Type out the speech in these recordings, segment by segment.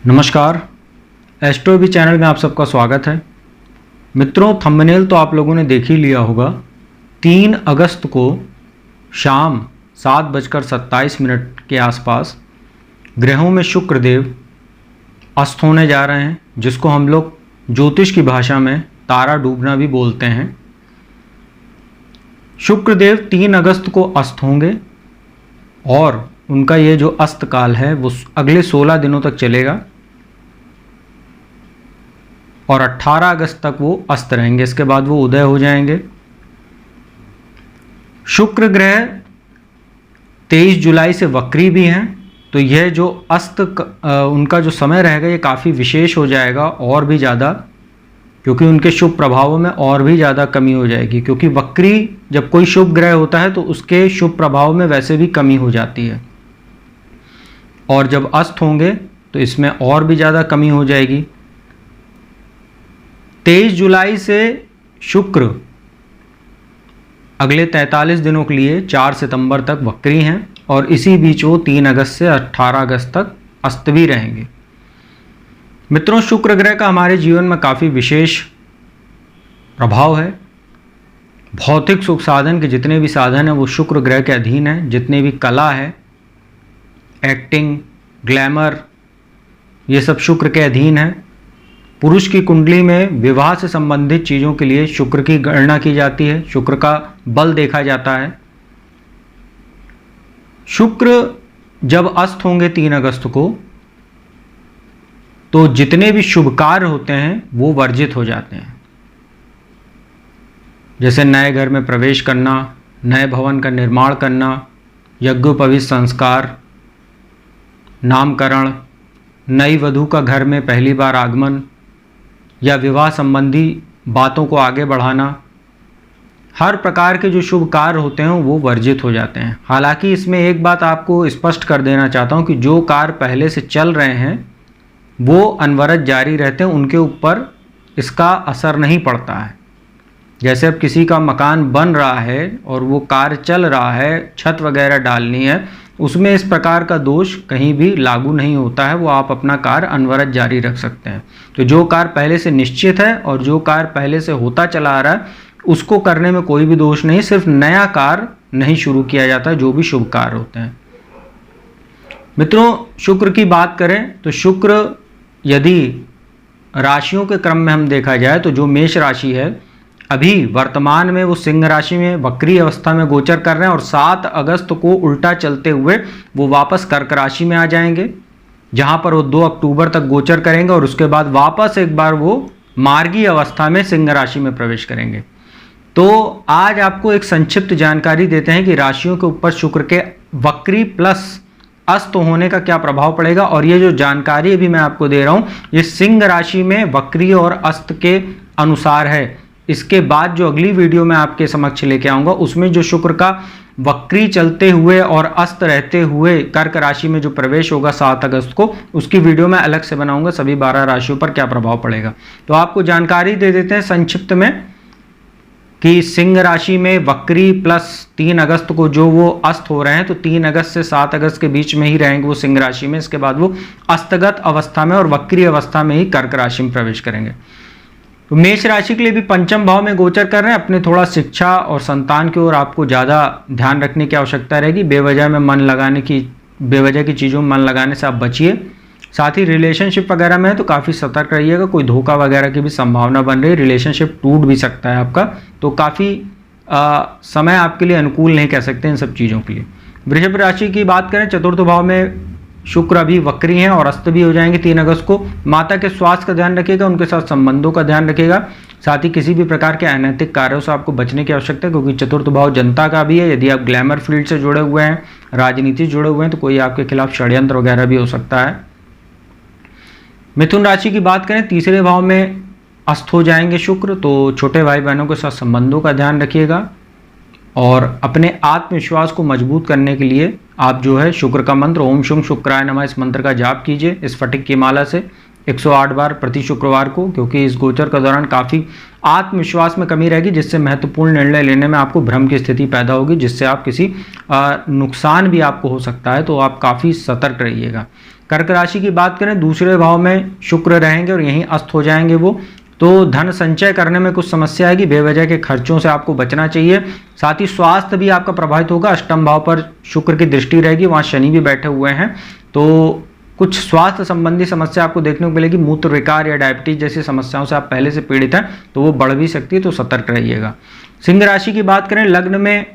नमस्कार, astro channel में आप सबका स्वागत है। मित्रों, थंबनेल तो आप लोगों ने देख ही लिया होगा। 3 अगस्त को शाम 7:27 के आसपास ग्रहों में शुक्रदेव अस्त होने जा रहे हैं, जिसको हम लोग ज्योतिष की भाषा में तारा डूबना भी बोलते हैं। शुक्रदेव 3 अगस्त को अस्त होंगे और उनका ये जो अस्त काल है वो अगले 16 दिनों तक चलेगा और 18 अगस्त तक वो अस्त रहेंगे। इसके बाद वो उदय हो जाएंगे। शुक्र ग्रह 23 जुलाई से वक्री भी हैं, तो यह जो अस्त उनका जो समय रहेगा ये काफ़ी विशेष हो जाएगा और भी ज़्यादा, क्योंकि उनके शुभ प्रभावों में और भी ज़्यादा कमी हो जाएगी। क्योंकि वक्री जब कोई शुभ ग्रह होता है तो उसके शुभ प्रभाव में वैसे भी कमी हो जाती है, और जब अस्त होंगे तो इसमें और भी ज़्यादा कमी हो जाएगी। 23 जुलाई से शुक्र अगले 43 दिनों के लिए 4 सितंबर तक वक्री हैं और इसी बीच वो 3 अगस्त से 18 अगस्त तक अस्त भी रहेंगे। मित्रों, शुक्र ग्रह का हमारे जीवन में काफ़ी विशेष प्रभाव है। भौतिक सुख साधन के जितने भी साधन हैं वो शुक्र ग्रह के अधीन हैं। जितने भी कला है, एक्टिंग, ग्लैमर, ये सब शुक्र के अधीन है। पुरुष की कुंडली में विवाह से संबंधित चीज़ों के लिए शुक्र की गणना की जाती है, शुक्र का बल देखा जाता है। शुक्र जब अस्त होंगे 3 अगस्त को, तो जितने भी शुभ कार्य होते हैं वो वर्जित हो जाते हैं। जैसे नए घर में प्रवेश करना, नए भवन का निर्माण करना, यज्ञोपवीत संस्कार, नामकरण, नई वधू का घर में पहली बार आगमन या विवाह संबंधी बातों को आगे बढ़ाना, हर प्रकार के जो शुभ कार्य होते हैं वो वर्जित हो जाते हैं। हालांकि इसमें एक बात आपको स्पष्ट कर देना चाहता हूं कि जो कार्य पहले से चल रहे हैं वो अनवरत जारी रहते हैं, उनके ऊपर इसका असर नहीं पड़ता है। जैसे अब किसी का मकान बन रहा है और वो कार्य चल रहा है, छत वगैरह डालनी है, उसमें इस प्रकार का दोष कहीं भी लागू नहीं होता है। वो आप अपना कार्य अनवरत जारी रख सकते हैं। तो जो कार्य पहले से निश्चित है और जो कार्य पहले से होता चला आ रहा है उसको करने में कोई भी दोष नहीं। सिर्फ नया कार्य नहीं शुरू किया जाता, जो भी शुभ कार्य होते हैं। मित्रों, शुक्र की बात करें तो शुक्र यदि राशियों के क्रम में हम देखा जाए तो जो मेष राशि है अभी वर्तमान में वो सिंह राशि में वक्री अवस्था में गोचर कर रहे हैं और 7 अगस्त को उल्टा चलते हुए वो वापस कर्क राशि में आ जाएंगे, जहां पर वो 2 अक्टूबर तक गोचर करेंगे और उसके बाद वापस एक बार वो मार्गी अवस्था में सिंह राशि में प्रवेश करेंगे। तो आज आपको एक संक्षिप्त जानकारी देते हैं कि राशियों के ऊपर शुक्र के वक्री प्लस अस्त होने का क्या प्रभाव पड़ेगा। और ये जो जानकारी अभी मैं आपको दे रहा हूं ये सिंह राशि में वक्री और अस्त के अनुसार है। इसके बाद जो अगली वीडियो मैं आपके समक्ष लेके आऊंगा उसमें जो शुक्र का वक्री चलते हुए और अस्त रहते हुए कर्क राशि में जो प्रवेश होगा 7 अगस्त को, उसकी वीडियो मैं अलग से बनाऊंगा। सभी 12 राशियों पर क्या प्रभाव पड़ेगा, तो आपको जानकारी दे देते हैं संक्षिप्त में कि सिंह राशि में वक्री प्लस 3 अगस्त को जो वो अस्त हो रहे हैं, तो 3 अगस्त से 7 अगस्त के बीच में ही रहेंगे वो सिंह राशि में। इसके बाद वो अस्तगत अवस्था में और वक्री अवस्था में ही कर्क राशि में प्रवेश करेंगे। तो मेष राशि के लिए भी पंचम भाव में गोचर कर रहे हैं। अपने थोड़ा शिक्षा और संतान की ओर आपको ज़्यादा ध्यान रखने की आवश्यकता रहेगी। बेवजह की चीज़ों में मन लगाने से आप बचिए। साथ ही रिलेशनशिप वगैरह में है तो काफ़ी सतर्क रहिएगा। कोई धोखा वगैरह की भी संभावना बन रही है, रिलेशनशिप टूट भी सकता है आपका, तो काफ़ी समय आपके लिए अनुकूल नहीं कह सकते इन सब चीज़ों के लिए। वृषभ राशि की बात करें, चतुर्थ भाव में शुक्र अभी वक्री हैं और अस्त भी हो जाएंगे 3 अगस्त को। माता के स्वास्थ्य का ध्यान रखिएगा, उनके साथ संबंधों का ध्यान रखिएगा। साथ ही किसी भी प्रकार के अनैतिक कार्यों से आपको बचने की आवश्यकता है, क्योंकि चतुर्थ भाव जनता का भी है। यदि आप ग्लैमर फील्ड से जुड़े हुए हैं, राजनीति से जुड़े हुए हैं, तो कोई आपके खिलाफ षड्यंत्र वगैरह भी हो सकता है। मिथुन राशि की बात करें, तीसरे भाव में अस्त हो जाएंगे शुक्र, तो छोटे भाई बहनों के साथ संबंधों का ध्यान रखिएगा। और अपने आत्मविश्वास को मजबूत करने के लिए आप जो है शुक्र का मंत्र ओम शुम शुक्राय नमः, इस मंत्र का जाप कीजिए इस फटिक की माला से 108 बार प्रति शुक्रवार को, क्योंकि इस गोचर के दौरान काफ़ी आत्मविश्वास में कमी रहेगी, जिससे महत्वपूर्ण निर्णय लेने में आपको भ्रम की स्थिति पैदा होगी, जिससे आप किसी नुकसान भी आपको हो सकता है, तो आप काफ़ी सतर्क रहिएगा। कर्क राशि की बात करें, दूसरे भाव में शुक्र रहेंगे और यहीं अस्त हो जाएंगे वो, तो धन संचय करने में कुछ समस्या है कि बेवजह के खर्चों से आपको बचना चाहिए। साथ ही स्वास्थ्य भी आपका प्रभावित होगा। अष्टम भाव पर शुक्र की दृष्टि रहेगी, वहाँ शनि भी बैठे हुए हैं, तो कुछ स्वास्थ्य संबंधी समस्या आपको देखने को मिलेगी। मूत्र विकार या डायबिटीज जैसी समस्याओं से आप पहले से पीड़ित हैं तो वो बढ़ भी सकती है, तो सतर्क रहिएगा। सिंह राशि की बात करें, लग्न में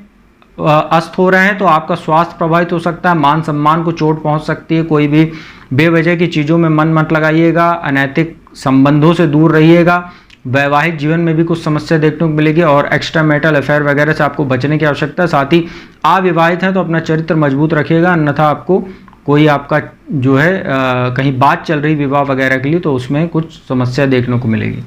अस्त हो रहे हैं तो आपका स्वास्थ्य प्रभावित हो सकता है, मान सम्मान को चोट पहुंच सकती है, कोई भी बेवजह की चीज़ों में मन मत लगाइएगा, अनैतिक संबंधों से दूर रहिएगा। वैवाहिक जीवन में भी कुछ समस्या देखने को मिलेगी और एक्स्ट्रा मैरिटल अफेयर वगैरह से आपको बचने की आवश्यकता है। साथ ही अविवाहित हैं तो अपना चरित्र मजबूत रखिएगा, अन्यथा आपको कोई आपका जो है कहीं बात चल रही विवाह वगैरह के लिए तो उसमें कुछ समस्या देखने को मिलेगी।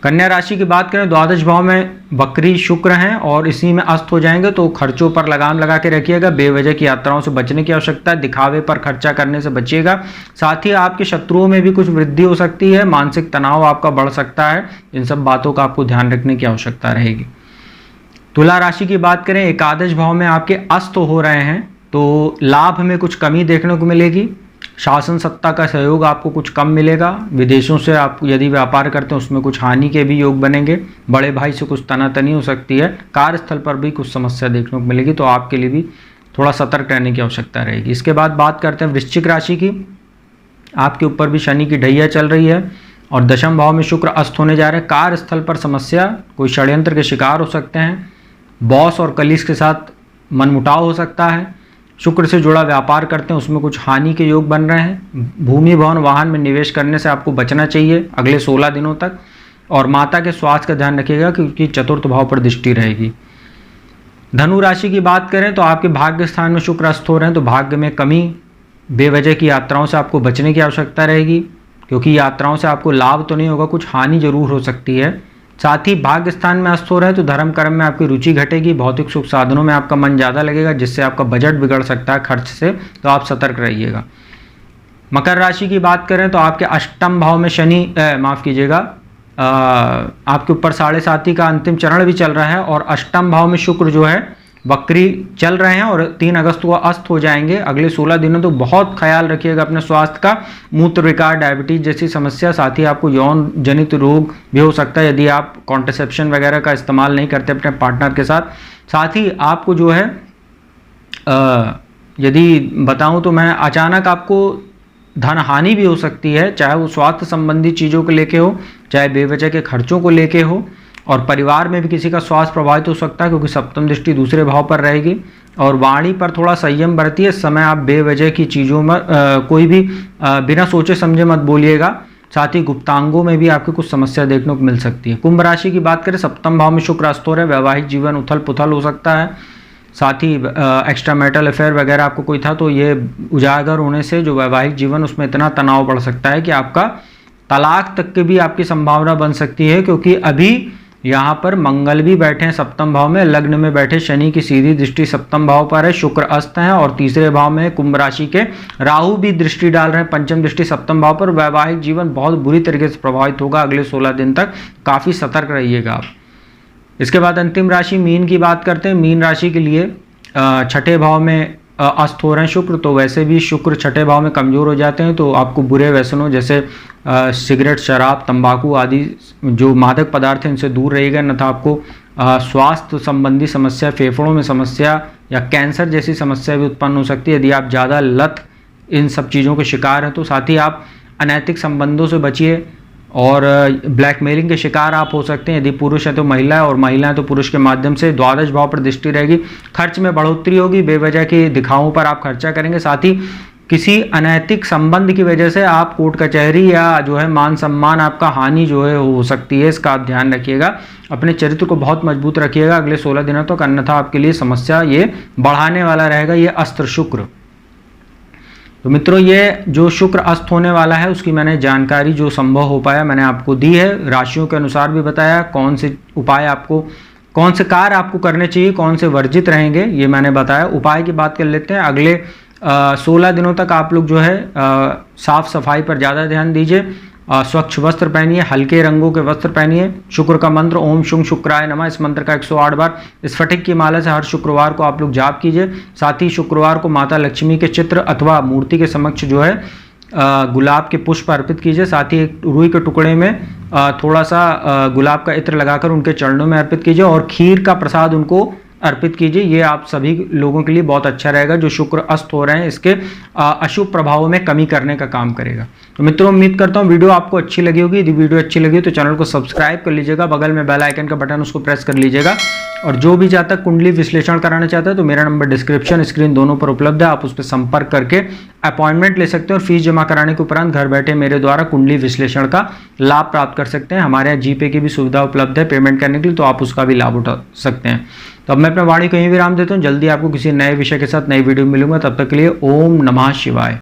कन्या राशि की बात करें, द्वादश भाव में वक्री शुक्र हैं और इसी में अस्त हो जाएंगे, तो खर्चों पर लगाम लगा के रखिएगा। बेवजह की यात्राओं से बचने की आवश्यकता है, दिखावे पर खर्चा करने से बचिएगा। साथ ही आपके शत्रुओं में भी कुछ वृद्धि हो सकती है, मानसिक तनाव आपका बढ़ सकता है, इन सब बातों का आपको ध्यान रखने की आवश्यकता रहेगी। तुला राशि की बात करें, एकादश भाव में आपके अस्त हो रहे हैं तो लाभ में कुछ कमी देखने को मिलेगी। शासन सत्ता का सहयोग आपको कुछ कम मिलेगा। विदेशों से आप यदि व्यापार करते हैं उसमें कुछ हानि के भी योग बनेंगे। बड़े भाई से कुछ तनातनी हो सकती है। कार्यस्थल पर भी कुछ समस्या देखने को मिलेगी, तो आपके लिए भी थोड़ा सतर्क रहने की आवश्यकता रहेगी। इसके बाद बात करते हैं वृश्चिक राशि की। आपके ऊपर भी शनि की ढैया चल रही है और दशम भाव में शुक्र अस्त होने जा रहे हैं। कार्यस्थल पर समस्या, कोई षड्यंत्र के शिकार हो सकते हैं। बॉस और कलीग्स के साथ मनमुटाव हो सकता है। शुक्र से जुड़ा व्यापार करते हैं उसमें कुछ हानि के योग बन रहे हैं। भूमि भवन वाहन में निवेश करने से आपको बचना चाहिए अगले 16 दिनों तक। और माता के स्वास्थ्य का ध्यान रखिएगा क्योंकि चतुर्थ भाव पर दृष्टि रहेगी। धनु राशि की बात करें तो आपके भाग्य स्थान में शुक्र अस्त हो रहे हैं, तो भाग्य में कमी, बेवजह की यात्राओं से आपको बचने की आवश्यकता रहेगी क्योंकि यात्राओं से आपको लाभ तो नहीं होगा, कुछ हानि जरूर हो सकती है। साथ ही भाग्य स्थान में अस्त हो रहे हैं तो धर्म कर्म में आपकी रुचि घटेगी। भौतिक सुख साधनों में आपका मन ज़्यादा लगेगा जिससे आपका बजट बिगड़ सकता है खर्च से, तो आप सतर्क रहिएगा। मकर राशि की बात करें तो आपके अष्टम भाव में शनि माफ़ कीजिएगा, आपके ऊपर 7.5 का अंतिम चरण भी चल रहा है और अष्टम भाव में शुक्र जो है वक्री चल रहे हैं और 3 अगस्त को अस्त हो जाएंगे। अगले 16 दिनों तो बहुत ख्याल रखिएगा अपने स्वास्थ्य का। मूत्र विकार, डायबिटीज जैसी समस्या, साथ ही आपको यौन जनित रोग भी हो सकता है यदि आप कॉन्ट्रासेप्शन वगैरह का इस्तेमाल नहीं करते अपने पार्टनर के साथ। साथ ही आपको जो है यदि बताऊं तो मैं अचानक आपको धन हानि भी हो सकती है, चाहे वो स्वास्थ्य संबंधी चीज़ों को लेके हो, चाहे बेवजह के खर्चों को लेके हो। और परिवार में भी किसी का स्वास्थ्य प्रभावित हो सकता है क्योंकि सप्तम दृष्टि दूसरे भाव पर रहेगी। और वाणी पर थोड़ा संयम बरतिए। इस समय आप बेवजह की चीज़ों में कोई भी बिना सोचे समझे मत बोलिएगा। साथ ही गुप्तांगों में भी आपको कुछ समस्या देखने को मिल सकती है। कुंभ राशि की बात करें, सप्तम भाव में शुक्र अस्त हो रहे हैं, वैवाहिक जीवन उथल पुथल हो सकता है। साथ ही एक्स्ट्रा मैरिटल अफेयर वगैरह आपको कोई था तो ये उजागर होने से जो वैवाहिक जीवन उसमें इतना तनाव बढ़ सकता है कि आपका तलाक तक की भी आपकी संभावना बन सकती है क्योंकि अभी यहाँ पर मंगल भी बैठे हैं सप्तम भाव में। लग्न में बैठे शनि की सीधी दृष्टि सप्तम भाव पर है, शुक्र अस्त हैं और तीसरे भाव में कुंभ राशि के राहु भी दृष्टि डाल रहे हैं, पंचम दृष्टि सप्तम भाव पर। वैवाहिक जीवन बहुत बुरी तरीके से प्रभावित होगा अगले 16 दिन तक, काफ़ी सतर्क रहिएगा आप। इसके बाद अंतिम राशि मीन की बात करते हैं। मीन राशि के लिए छठे भाव में अस्त हो रहे हैं शुक्र, तो वैसे भी शुक्र छठे भाव में कमज़ोर हो जाते हैं तो आपको बुरे व्यसनों जैसे सिगरेट, शराब, तंबाकू आदि जो मादक पदार्थ हैं इनसे दूर रहिएगा, अन्यथा आपको स्वास्थ्य संबंधी समस्या, फेफड़ों में समस्या या कैंसर जैसी समस्या भी उत्पन्न हो सकती है यदि आप ज़्यादा लत इन सब चीज़ों के शिकार हैं तो। साथ ही आप अनैतिक संबंधों से बचिए और ब्लैकमेलिंग के शिकार आप हो सकते हैं। यदि पुरुष है तो महिला और महिला है तो पुरुष के माध्यम से। द्वादश भाव पर दृष्टि रहेगी, खर्च में बढ़ोतरी होगी, बेवजह के दिखावों पर आप खर्चा करेंगे। साथ ही किसी अनैतिक संबंध की वजह से आप कोर्ट कचहरी या जो है मान सम्मान आपका हानि जो है हो सकती है, इसका आप ध्यान रखिएगा। अपने चरित्र को बहुत मजबूत रखिएगा अगले 16 दिनों तक, अन्यथा आपके लिए समस्या ये बढ़ाने वाला रहेगा ये अस्त्र शुक्र। तो मित्रों, ये जो शुक्र अस्त होने वाला है उसकी मैंने जानकारी जो संभव हो पाया मैंने आपको दी है। राशियों के अनुसार भी बताया कौन से उपाय आपको, कौन से कार्य आपको करने चाहिए, कौन से वर्जित रहेंगे, ये मैंने बताया। उपाय की बात कर लेते हैं। अगले 16 दिनों तक आप लोग जो है साफ सफाई पर ज़्यादा ध्यान दीजिए। स्वच्छ वस्त्र पहनिए, हल्के रंगों के वस्त्र पहनिए। शुक्र का मंत्र ओम शुंग शुक्राय नमः, इस मंत्र का 108 बार स्फटिक की माला से हर शुक्रवार को आप लोग जाप कीजिए। साथ ही शुक्रवार को माता लक्ष्मी के चित्र अथवा मूर्ति के समक्ष जो है गुलाब के पुष्प अर्पित कीजिए। साथ ही एक रुई के टुकड़े में थोड़ा सा गुलाब का इत्र लगाकर उनके चरणों में अर्पित कीजिए और खीर का प्रसाद उनको अर्पित कीजिए। ये आप सभी लोगों के लिए बहुत अच्छा रहेगा। जो शुक्र अस्त हो रहे हैं इसके अशुभ प्रभावों में कमी करने का काम करेगा। तो मित्रों, उम्मीद करता हूँ वीडियो आपको अच्छी लगी होगी। यदि वीडियो अच्छी लगी तो चैनल को सब्सक्राइब कर लीजिएगा, बगल में बेल आइकन का बटन उसको प्रेस कर लीजिएगा। और जो भी जातक कुंडली विश्लेषण कराना चाहता है तो मेरा नंबर डिस्क्रिप्शन स्क्रीन दोनों पर उपलब्ध है, आप उस पर संपर्क करके अपॉइंटमेंट ले सकते हैं और फीस जमा कराने के उपरांत घर बैठे मेरे द्वारा कुंडली विश्लेषण का लाभ प्राप्त कर सकते हैं। हमारे यहाँ जीपे की भी सुविधा उपलब्ध है पेमेंट करने के लिए, तो आप उसका भी लाभ उठा सकते हैं। तो अब मैं अपना वाणी कहीं विराम देता हूँ। जल्दी आपको किसी नए विषय के साथ नई वीडियो मिलूंगा, तब तक के लिए ओम नमः शिवाय।